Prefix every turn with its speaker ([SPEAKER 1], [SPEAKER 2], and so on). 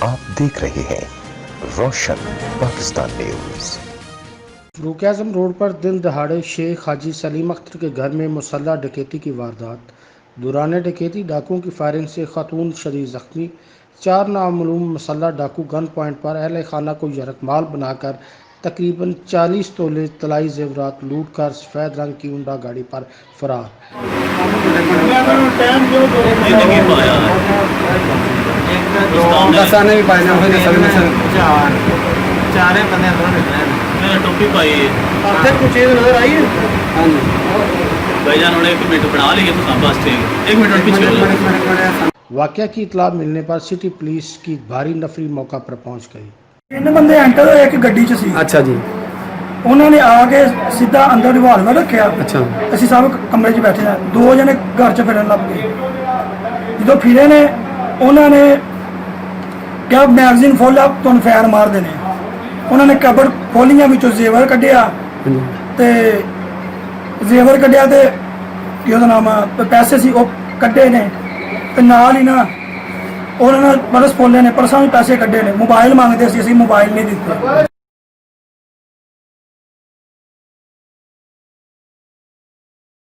[SPEAKER 1] आप देख रहे हैं रोशन पाकिस्तान न्यूज।
[SPEAKER 2] फरूक आजम रोड पर दिन दहाड़े शेख हाजी सलीम अख्तर के घर में मुसल्लह डकैती की वारदात। दौरान डकैती डाकुओं की फायरिंग से खातून शदीद जख्मी। 4 नामालूम मुसल्लह डाकू गन पॉइंट पर अहल खाना को यरकमाल बनाकर तकरीबन 40 तोले तलाई जेवरात लूट कर सफ़ेद रंग की उंडा गाड़ी पर फरार।
[SPEAKER 3] टोपी पाई कुछ नजर आई है। हाँ जी भाईजान उन्होंने 1 मिनट बना लिए तो बस ठीक 1 मिनट पीछे।
[SPEAKER 2] वाक़या की इतला मिलने पर सिटी पुलिस की भारी नफरी मौका पर पहुंच गई।
[SPEAKER 4] 3 बंदे एंटर होए एक गड्डी च सी। अच्छा जी। उन्होंने आके सीधा अंदर रिवाल्वर रखा। अच्छा असीं सब कमरे च बैठे हैं। 2 जने घर च फिरन लग गए। जो फिरे ने उन्होंने क्या मैगजीन खोलिया तुम फायर मार देने। उन्होंने कबड़ खोलियां विचों जेवर कढ़िया ते जेवर कढ़िया ते ਉਹਦਾ ਨਾਮ पैसे सी ਉਹ ਕੱਢੇ ਨੇ ਤੇ ਨਾਲ ਹੀ ਨਾ ਉਹਨਾਂ ਨੇ ਪਰਸ ਖੋਲੇ ਨੇ ਪਰਸਾਂ ਵਿੱਚ ਪੈਸੇ ਕੱਢੇ ਨੇ। ਮੋਬਾਈਲ ਮੰਗਦੇ ਸੀ ਅਸੀਂ ਮੋਬਾਈਲ ਨਹੀਂ ਦਿੱਤੇ।